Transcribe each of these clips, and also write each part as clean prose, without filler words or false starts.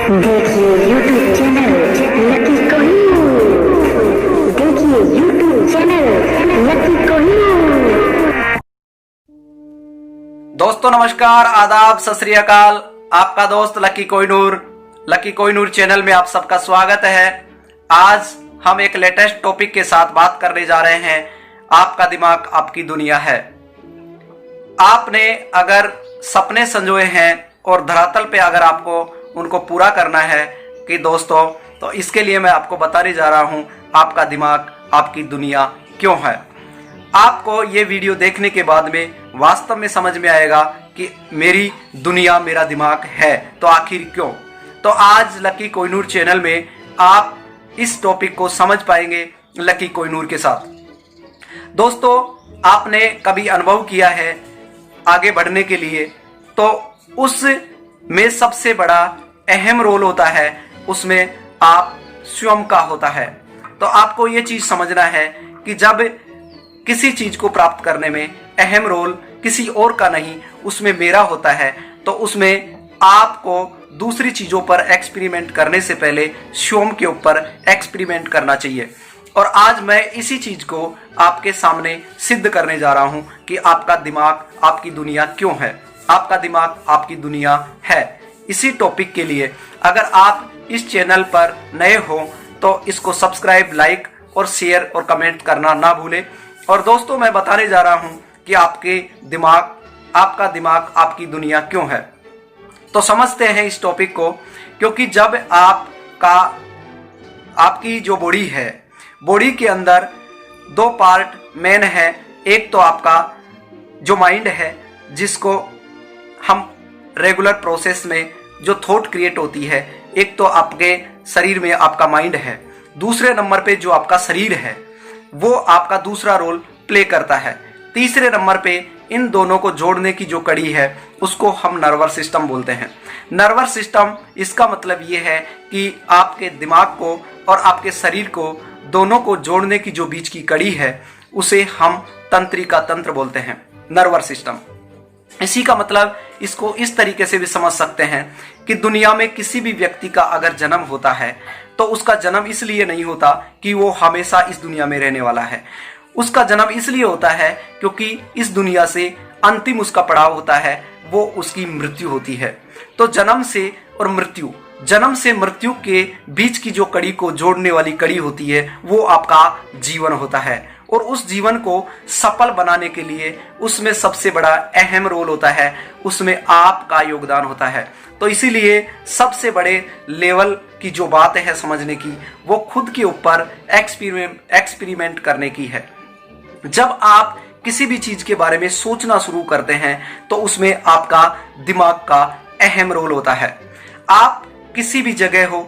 देखिए YouTube channel lucky Kohinoor. देखिए YouTube channel lucky Kohinoor. दोस्तों नमस्कार, आदाब, सत श्री अकाल। आपका दोस्त लकी कोहिनूर चैनल में आप सबका स्वागत है। आज हम एक लेटेस्ट टॉपिक के साथ बात करने जा रहे हैं। आपका दिमाग आपकी दुनिया है। आपने अगर सपने संजोए हैं और धरातल पे अगर आपको उनको पूरा करना है कि दोस्तों, तो इसके लिए मैं आपको बताने जा रहा हूं आपका दिमाग आपकी दुनिया क्यों है। आपको ये वीडियो देखने के बाद में वास्तव में समझ में आएगा कि मेरी दुनिया मेरा दिमाग है तो आखिर क्यों। तो आज लकी कोहिनूर चैनल में आप इस टॉपिक को समझ पाएंगे लकी कोहिनूर के साथ। दोस्तों, आपने कभी अनुभव किया है आगे बढ़ने के लिए, तो उस में सबसे बड़ा अहम रोल होता है, उसमें आप स्वयं का होता है। तो आपको ये चीज समझना है कि जब किसी चीज को प्राप्त करने में अहम रोल किसी और का नहीं, उसमें मेरा होता है, तो उसमें आपको दूसरी चीजों पर एक्सपेरिमेंट करने से पहले स्वयं के ऊपर एक्सपेरिमेंट करना चाहिए। और आज मैं इसी चीज को आपके सामने सिद्ध करने जा रहा हूं कि आपका दिमाग आपकी दुनिया क्यों है, आपका दिमाग आपकी दुनिया है। इसी टॉपिक के लिए अगर आप इस चैनल पर नए हो तो इसको सब्सक्राइब, लाइक और शेयर और कमेंट करना ना भूलें। और दोस्तों, मैं बताने जा रहा हूं कि आपका दिमाग आपकी दुनिया क्यों है। तो समझते हैं इस टॉपिक को, क्योंकि जब आपकी जो बॉडी है, बॉडी के अंदर दो पार्ट मेन है। एक तो आपका जो माइंड है, जिसको हम रेगुलर प्रोसेस में जो थॉट क्रिएट होती है, एक तो आपके शरीर में आपका माइंड है, दूसरे नंबर पे जो आपका शरीर है वो आपका दूसरा रोल प्ले करता है। तीसरे नंबर पे इन दोनों को जोड़ने की जो कड़ी है उसको हम नर्वस सिस्टम बोलते हैं। नर्वस सिस्टम, इसका मतलब ये है कि आपके दिमाग को और आपके शरीर को दोनों को जोड़ने की जो बीच की कड़ी है उसे हम तंत्रिका तंत्र बोलते हैं, नर्वस सिस्टम। इसी का मतलब इसको इस तरीके से भी समझ सकते हैं कि दुनिया में किसी भी व्यक्ति का अगर जन्म होता है तो उसका जन्म इसलिए नहीं होता कि वो हमेशा इस दुनिया में रहने वाला है। उसका जन्म इसलिए होता है क्योंकि इस दुनिया से अंतिम उसका पड़ाव होता है, वो उसकी मृत्यु होती है। तो जन्म से मृत्यु के बीच की जो कड़ी को जोड़ने वाली कड़ी होती है वो आपका जीवन होता है। और उस जीवन को सफल बनाने के लिए उसमें सबसे बड़ा अहम रोल होता है, उसमें आपका योगदान होता है। तो इसीलिए सबसे बड़े लेवल की जो बात है समझने की, वो खुद के ऊपर एक्सपेरिमेंट करने की है। जब आप किसी भी चीज के बारे में सोचना शुरू करते हैं तो उसमें आपका दिमाग का अहम रोल होता है। आप किसी भी जगह हो,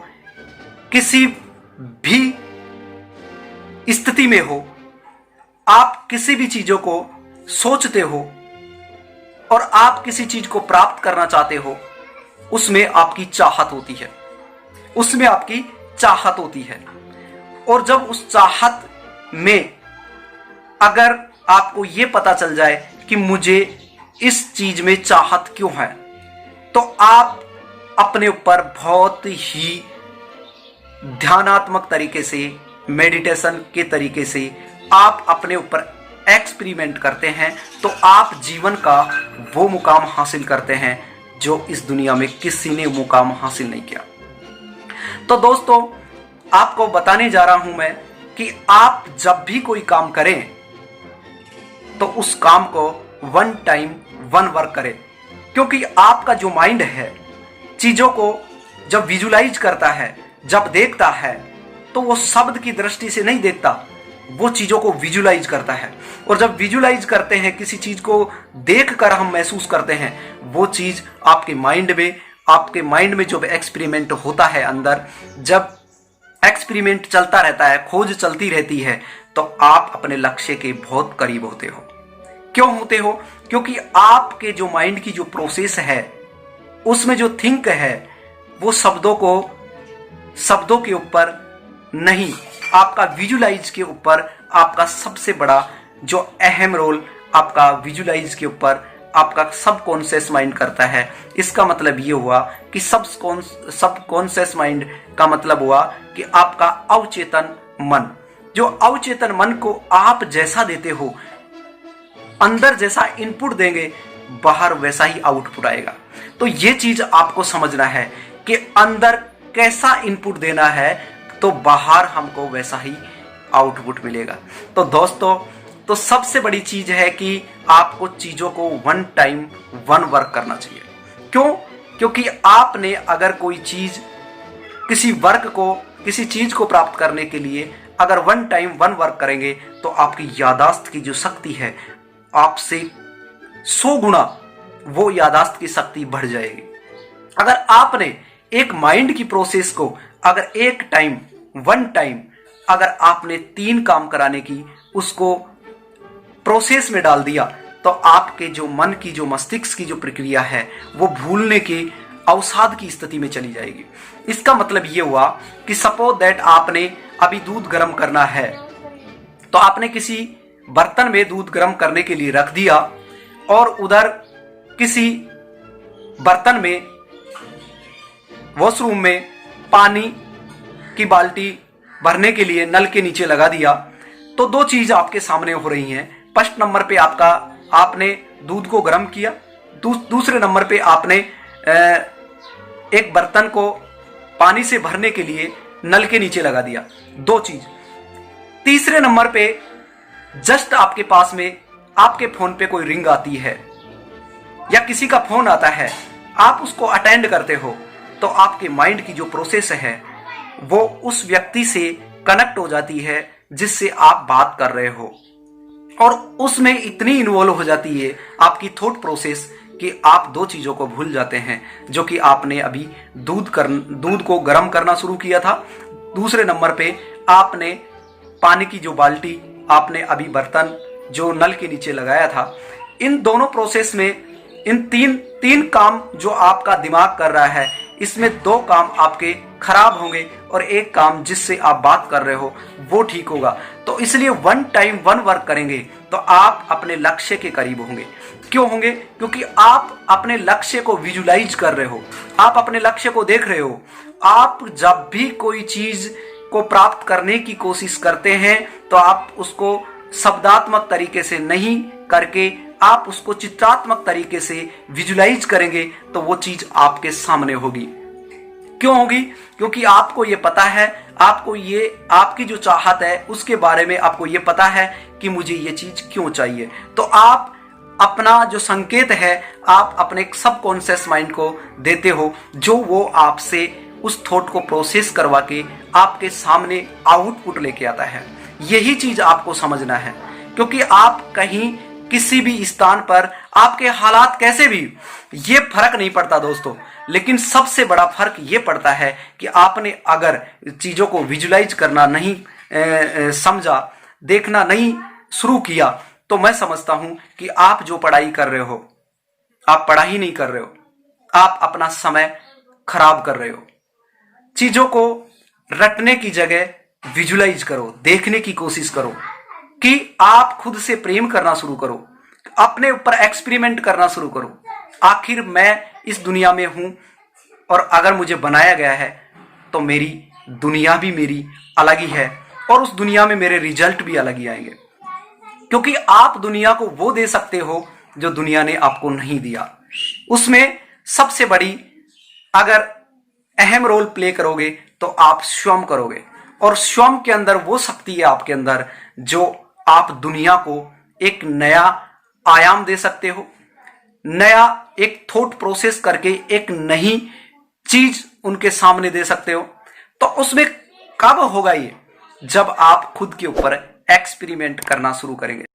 किसी भी स्थिति में हो, आप किसी भी चीजों को सोचते हो और आप किसी चीज को प्राप्त करना चाहते हो, उसमें आपकी चाहत होती है। और जब उस चाहत में अगर आपको यह पता चल जाए कि मुझे इस चीज में चाहत क्यों है, तो आप अपने ऊपर बहुत ही ध्यानात्मक तरीके से, मेडिटेशन के तरीके से आप अपने ऊपर एक्सपेरिमेंट करते हैं, तो आप जीवन का वो मुकाम हासिल करते हैं जो इस दुनिया में किसी ने मुकाम हासिल नहीं किया। तो दोस्तों, आपको बताने जा रहा हूं मैं कि आप जब भी कोई काम करें तो उस काम को वन टाइम वन वर्क करें। क्योंकि आपका जो माइंड है चीजों को जब विजुलाइज करता है, जब देखता है, तो वो शब्द की दृष्टि से नहीं देखता, वो चीजों को विजुलाइज करता है। और जब विजुलाइज करते हैं, किसी चीज को देखकर हम महसूस करते हैं, वो चीज आपके माइंड में जो एक्सपेरिमेंट होता है अंदर, जब एक्सपेरिमेंट चलता रहता है, खोज चलती रहती है, तो आप अपने लक्ष्य के बहुत करीब होते हो। क्यों होते हो? क्योंकि आपके जो माइंड की जो प्रोसेस है, उसमें जो थिंक है, वो शब्दों के ऊपर नहीं, आपका विजुलाइज के ऊपर आपका सबसे बड़ा जो अहम रोल आपका विजुलाइज के ऊपर आपका सबकॉन्शियस माइंड करता है। इसका मतलब ये हुआ कि सबकॉन्शियस माइंड का मतलब हुआ कि आपका अवचेतन मन, जो अवचेतन मन को आप जैसा देते हो, अंदर जैसा इनपुट देंगे, बाहर वैसा ही आउटपुट आएगा। तो ये चीज आपको समझना है कि अंदर कैसा इनपुट देना है तो बाहर हमको वैसा ही आउटपुट मिलेगा। तो दोस्तों, तो सबसे बड़ी चीज है कि आपको चीजों को वन टाइम वन वर्क करना चाहिए। क्यों? क्योंकि आपने अगर कोई चीज, किसी चीज को प्राप्त करने के लिए अगर वन टाइम वन वर्क करेंगे तो आपकी यादाश्त की जो शक्ति है आपसे 100 गुना वो यादाश्त की शक्ति बढ़ जाएगी। अगर आपने एक माइंड की प्रोसेस को अगर एक टाइम वन टाइम अगर आपने 3 काम कराने की उसको प्रोसेस में डाल दिया तो आपके जो मन की, जो मस्तिष्क की जो प्रक्रिया है वो भूलने के अवसाद की स्थिति में चली जाएगी। इसका मतलब ये हुआ कि सपोज दैट आपने अभी दूध गर्म करना है, तो आपने किसी बर्तन में दूध गर्म करने के लिए रख दिया और उधर किसी बर्तन में, वॉशरूम में पानी की बाल्टी भरने के लिए नल के नीचे लगा दिया। तो 2 चीज आपके सामने हो रही हैं। फर्स्ट नंबर पे आपने दूध को गर्म किया, दूसरे नंबर पे आपने एक बर्तन को पानी से भरने के लिए नल के नीचे लगा दिया। 2 चीज। तीसरे नंबर पे जस्ट आपके पास में आपके फोन पे कोई रिंग आती है या किसी का फोन आता है, आप उसको अटेंड करते हो तो आपके माइंड की जो प्रोसेस है वो उस व्यक्ति से कनेक्ट हो जाती है जिससे आप बात कर रहे हो, और उसमें इतनी इन्वॉल्व हो जाती है आपकी थॉट प्रोसेस कि आप 2 चीजों को भूल जाते हैं, जो कि आपने अभी दूध को गर्म करना शुरू किया था। दूसरे नंबर पे आपने पानी की जो बाल्टी, आपने अभी बर्तन जो नल के नीचे लगाया था। इन दोनों प्रोसेस में इन तीन काम जो आपका दिमाग कर रहा है, इसमें 2 काम आपके खराब होंगे और 1 काम जिससे आप बात कर रहे हो वो ठीक होगा। तो इसलिए वन टाइम वन वर्क करेंगे तो आप अपने लक्ष्य के करीब होंगे। क्यों होंगे? क्योंकि आप अपने लक्ष्य को विजुलाइज कर रहे हो, आप अपने लक्ष्य को देख रहे हो। आप जब भी कोई चीज को प्राप्त करने की कोशिश करते हैं तो आप उसको शब्दात्मक तरीके से नहीं करके आप उसको चित्रात्मक तरीके से विजुलाइज करेंगे तो वो चीज आपके सामने होगी। क्यों होगी? क्योंकि आपको ये पता है, आपकी जो चाहत है उसके बारे में आपको ये पता है कि मुझे ये चीज क्यों चाहिए। तो आप अपना जो संकेत है आप अपने सबकॉन्शियस माइंड को देते हो, जो वो आपसे उस थॉट को प्रोसेस करवा के आपके सामने आउटपुट लेके आता है। यही चीज आपको समझना है, क्योंकि आप कहीं किसी भी स्थान पर आपके हालात कैसे भी, ये फर्क नहीं पड़ता दोस्तों, लेकिन सबसे बड़ा फर्क ये पड़ता है कि आपने अगर चीजों को विजुलाइज करना नहीं समझा, देखना नहीं शुरू किया, तो मैं समझता हूं कि आप जो पढ़ाई कर रहे हो, आप पढ़ाई नहीं कर रहे हो, आप अपना समय खराब कर रहे हो। चीजों को रटने की जगह विजुलाइज करो, देखने की कोशिश करो कि आप खुद से प्रेम करना शुरू करो, अपने ऊपर एक्सपेरिमेंट करना शुरू करो। आखिर मैं इस दुनिया में हूं और अगर मुझे बनाया गया है तो मेरी दुनिया भी मेरी अलग ही है और उस दुनिया में मेरे रिजल्ट भी अलग ही आएंगे, क्योंकि आप दुनिया को वो दे सकते हो जो दुनिया ने आपको नहीं दिया। उसमें सबसे बड़ी अगर अहम रोल प्ले करोगे तो आप स्वयं करोगे, और स्वयं के अंदर वो शक्ति है आपके अंदर जो आप दुनिया को एक नया आयाम दे सकते हो, नया एक थॉट प्रोसेस करके एक नई चीज उनके सामने दे सकते हो। तो उसमें कब होगा ये? जब आप खुद के ऊपर एक्सपेरिमेंट करना शुरू करेंगे।